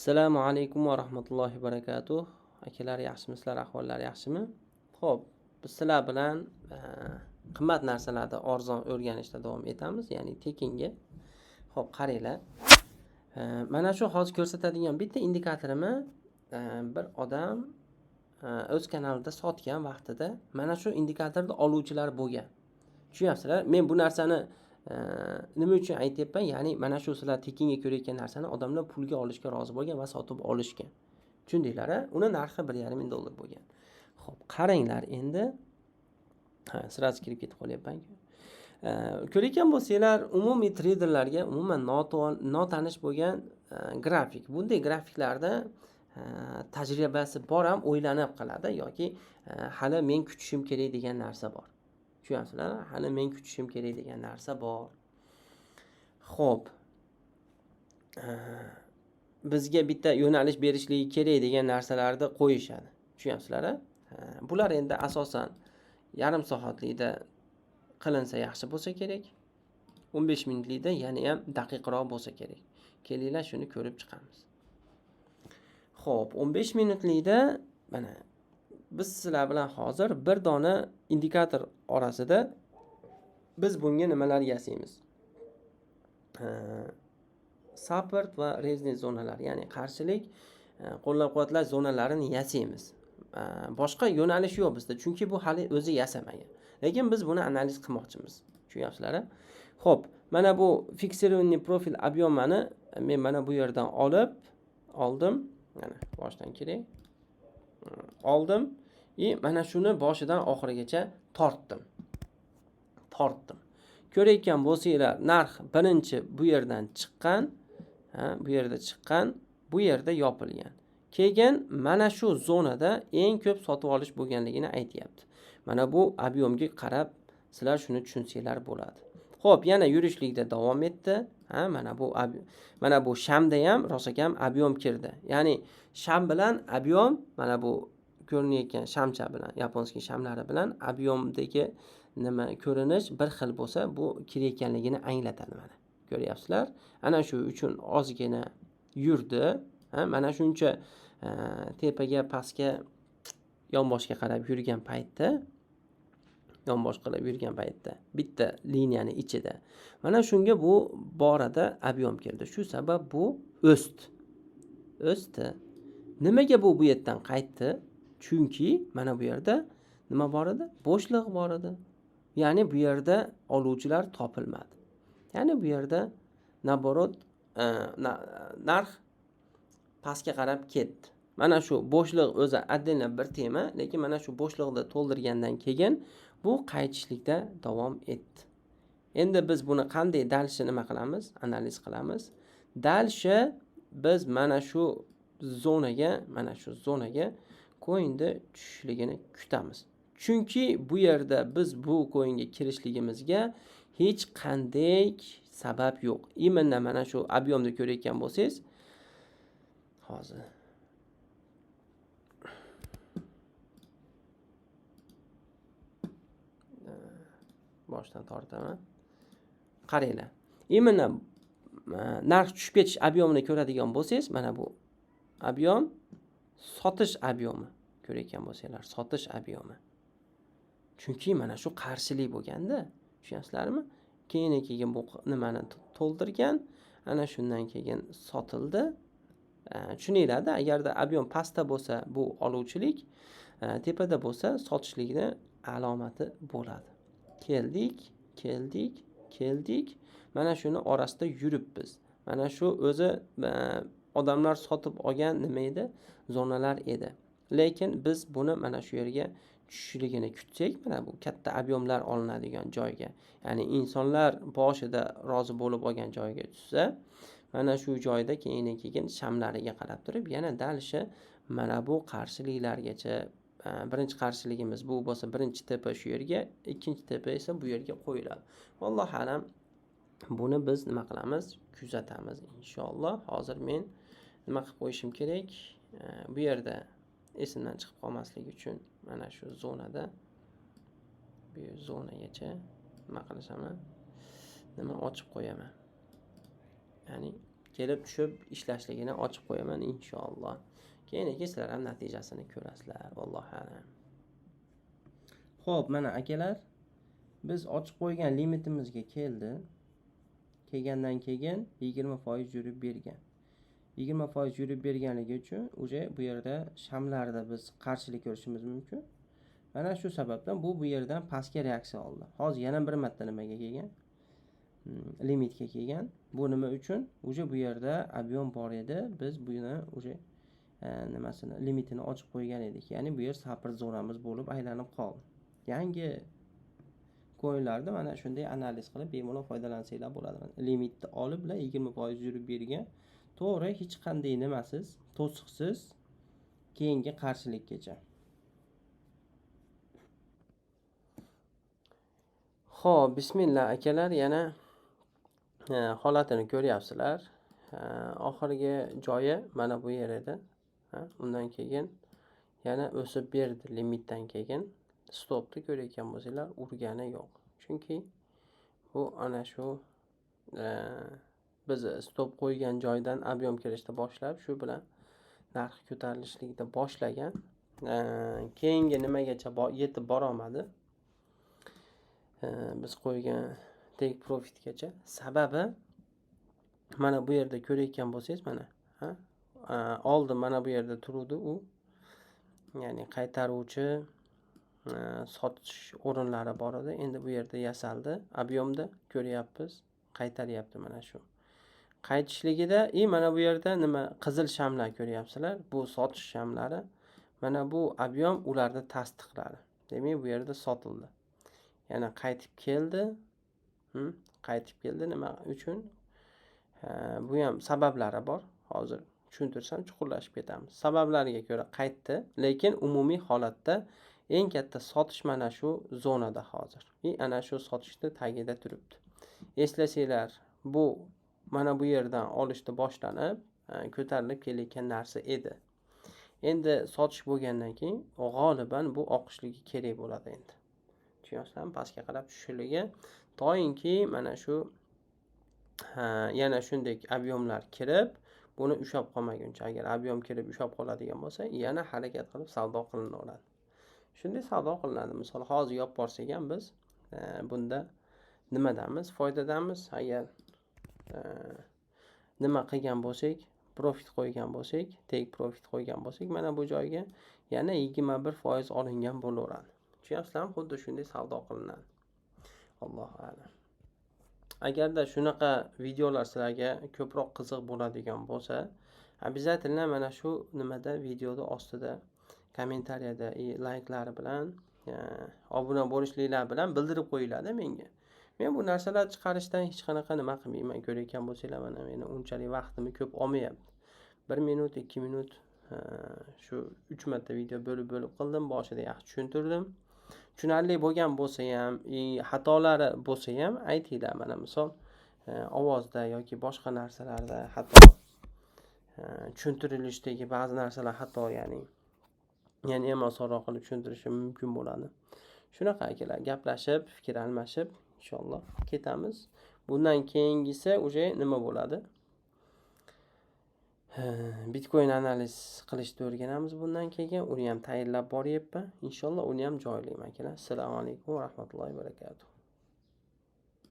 Assalomu alaykum va rahmatullohi va barakatuh. Akalar yaxshimisizlar, ahvollari yaxshimi? Xo'p, biz sizlar bilan qimmat narsalarni arzon o'rganishda davom etamiz, ya'ni tekinga. Xo'p, qaranglar. Mana shu hozir ko'rsatadigan bitta indikatorimi bir odam o'z kanalida sotgan vaqtida mana shu indikatorni oluvchilar bo'lgan. Tushunyapsizlar? Men bu narsani nima uchun aytyapman? Ya'ni mana shu sizlar tekinga ko'rayotgan narsani odamlar pulga olishga rozi bo'lgan va sotib olishgan. Tushundinglar-a? Uni narxi 1,5 ming dollar bo'lgan. Xo'p, qaranglar endi. Sirasi kirib ketib qolyapman-ku. Ko'rayotgan bo'lsanglar, umumiy treyderlarga umuman notanish bo'lgan grafik. Bunday grafiklarda tajribasi bor ham o'ylanib qoladi yoki hali men kutishim kerak degan narsa bor. Tushunyapsizlar? Hali men kutishim kerak degan narsa bor. Xo'p. Bizga bitta yo'nalish berishligi kerak degan narsalarni qo'yishadi. Tushunyapsizlar? Bular endi asosan yarim soatlikda qilinsa yaxshi bo'lsa kerak. 15 minutlikda, ya'ni ham daqiqroq bo'lsa kerak. Kelinglar shuni ko'rib chiqamiz. Xo'p, 15 minutlikda mana biz sizlar bilan hozir bir dona indikator orasida biz bunga nimalar yasaymiz? Support va resistance zonalar, ya'ni qarshilik, qo'llab-quvvatlash zonalarini yasaymiz. Boshqa yo'nalish yo'q bizda, chunki bu hali o'zi yasamagan. Lekin biz buni analiz qilmoqchimiz. Tushunyapsizlar? Xo'p, mana bu fiksirованный profil объемani men mana bu yerdan oldim. Mana boshdan kerak. Oldim va mana shuni boshidan oxirigacha tortdim. Ko'rayotgan bo'lsanglar, narx birinchi bu yerdan chiqqan, bu yerda chiqqan, bu yerda yopilgan. Keyin mana shu zonada eng ko'p sotib olish bo'lganligini aytayapti. Mana bu объемga qarab sizlar shuni tushunsanglar bo'ladi. Xo'p, yana yurishlikda davom etdi. Mana bu shamda ham rosakam объем kirdi. Ya'ni sham bilan объем, mana bu ko'rinayotgan shamcha bilan, yaponskiy shamlari bilan объемdagi nima ko'rinish bir xil bo'lsa, bu kirayotganligini anglatadi mana. Ko'ryapsizlar? Ana shu uchun ozgina yurdi. Mana shuncha tepaga, pastga, yonboshga qarab yurgan paytda, bitta liniyani ichida. Mana shunga bu borada объем kirdi. Shu sabab bu o'sdi. Nimaga bu yerdan qaytdi? Chunki mana bu yerda nima bor edi? Bo'shliq bor edi. Ya'ni bu yerda oluvchilar topilmadi. Ya'ni bu yerda naborot narx pastga qarab ketdi. Mana shu bo'shliq o'zi отдельно bir tema, lekin mana shu bo'shliqni to'ldirgandan keyin bu qaytishlikda davom etdi. Endi biz buni qanday dalshi nima qilamiz? Analiz qilamiz. Dalshi biz mana shu zonaga coinni tushishligini kutamiz. Chunki bu yerda biz bu coinga kirishligimizga hech qanday sabab yo'q. Imенно mana shu объемni ko'rayotgan bo'lsangiz, hozir boshdan tortaman. Qaranglar. Imенно narx tushib ketish объемini ko'radigan bo'lsangiz, mana bu объем sotish объемi ko'rayotgan bo'lsanglar, sotish объемi. Chunki mana shu qarshilik bo'lganda, tushunyapsizlarmi? Keyin bu nimani to'ldirgan, ana shundan keyin sotildi. Tushuninglar-da, agarda объем pastda bo'lsa, bu oluvchilik, tepada bo'lsa, sotishlikni alomati bo'ladi. Keldik. Mana shuni orasida yuribmiz. Mana shu o'zi odamlar sotib olgan nima edi? Zonalar edi. Lekin biz buni mana shu yerga tushishligini kutsak, mana bu katta объемlar olinadigan joyga, ya'ni insonlar boshida rozi bo'lib olgan joyga tushsa, mana shu joyda keyin shamlariga qarab turib, yana dalshi mana bu qarshiliklargacha, birinchi qarshiligimiz bu bo'lsa, birinchi tepa shu yerga, ikkinchi tepa esa bu yerga qo'yiladi. Vallohu alam, buni biz nima qilamiz? Kuzatamiz inshaalloh. Hozir men nima qilib qo'yishim kerak? Bu yerda esimdan chiqib qolmasligi uchun mana shu zonada, bu zonagacha nima qilaman? Nima ochib qo'yaman. Ya'ni kelib tushib ishlashligini ochib qo'yaman inshaalloh. Keyin sizlar ham natijasini ko'rasizlar. Allohu a'lam. Xo'p, mana akalar, biz ochib qo'ygan limitimizga keldi. Kelgandan keyin 20% yurib bergan. 20% yurib berganligi uchun bu yerda shamlarda biz qarshilik ko'rishimiz mumkin. Mana shu sababdan bu yerdan pastga reaksiya oldi. Hozir yana bir marta nimaga kelgan? Limitga kelgan. Bu nima uchun? Bu yerda ob'yom bor edi. Biz buni nimasini limitini ochib qo'ygan edik. Ya'ni bu yer sapr zonamiz bo'lib aylanib qoldi. Yangi coinlarda mana shunday analiz qilib bemalol foydalansanglar bo'ladi. Limitni olib 20% yurib bergan. To'g'ri, hech qanday nimasiz, to'siqsiz keyingi qarshilikgacha. Xo'p, bismillah akalar, yana holatini ko'ryapsizlar. Oxirgi joyi mana bu yer edi. Undan keyin yana o'sib berdi limitdan keyin. Stopni ko'rayotgan bo'lsanglar, urgani yo'q. Chunki bu ana shu biz stop qo'ygan joydan ob'yom kirishda boshlab, shu bilan narx ko'tarilishlikda boshlagan. Keyingi nimagacha yetib bora olmadi. Biz qo'ygan take profitgacha. Sababi mana bu yerda ko'rayotgan bo'lsangiz, mana oldin mana bu yerda turuvdi u. Ya'ni qaytaruvchi sotish o'rinlari bor edi. Endi bu yerda yasaldi. Ob'yomda ko'ryapmiz, qaytaryapti mana shu. Qaytishligida mana bu yerda nima qizil shamlar ko'ryapsizlar. Bu sotish shamlari. Mana bu ob'yom ularni tasdiqladi. Demak, bu yerda sotildi. Yana qaytib keldi. Qaytib keldi nima uchun? Bu ham sabablari bor. Hozir tushuntirsam chuqurlashib ketamiz. Sabablariga ko'ra qaytdi, lekin umumiy holatda eng katta sotish mana shu zonada hozir. Ana shu sotishni tagida turibdi. Eslasanglar, bu mana bu yerdan olishni boshlanib, ko'tarilib kelayotgan narsa edi. Endi sotish bo'lgandan keyin g'oliban bu oqishligi kerak bo'ladi endi. Tushunyapsizlarmi? Pastga qarab tushishligi to'yinki mana shu yana shunday ob'yomlar kirib, buni ushlab qolmaguncha, agar ob'yom kirib ushlab qoladigan bo'lsa, yana harakat qilib savdo qilinaveradi. Shunday savdo qilinadi. Misol hozir yopib borsak ham biz bunda nimadamiz? Foydadamiz. Agar nima qilgan bo'lsak, profit qo'ygan bo'lsak, take profit qo'ygan bo'lsak, mana bu joyga yana 21% olingan bo'laveradi. Tushunyapsizlarmi? Xuddi shunday savdo qilinadi. Allohu a'lam. Agarda shunaqa videolar sizlarga ko'proq qiziq bo'ladigan bo'lsa, обязательно mana shu nimada videoda ostida kommentariyada layklari bilan obuna bo'lishliklar bilan bildirib qo'yiladi menga. Men bu narsalar chiqarishdan hech qanaqa nima qilmayman. Ko'rayotgan bo'lsanglar, mana meni unchalik vaqtimni ko'p olmayapti. 1 minut, 2 minut shu 3 marta video bo'lib qildim. Boshida yaxshi tushuntirdim. Tushunarli bo'lgan bo'lsa ham, xatolari bo'lsa ham aytinglar. Mana misol ovozda yoki boshqa narsalarda hatto tushuntirilishdagi ba'zi narsalar hatto ya'ni ham osonroq qilib tushuntirishim mumkin bo'ladi. Shunaqa akalar, gaplashib, fikr almashib inshaalloh ketamiz. Bundan keyingisi nima bo'ladi? Bitcoin analiz qilishni o'rganamiz bundan keyin. Uni ham tayyorlab boryapman. Inshaalloh uni ham joylayman akalar. Assalomu alaykum va rahmatullohi va barakatuh.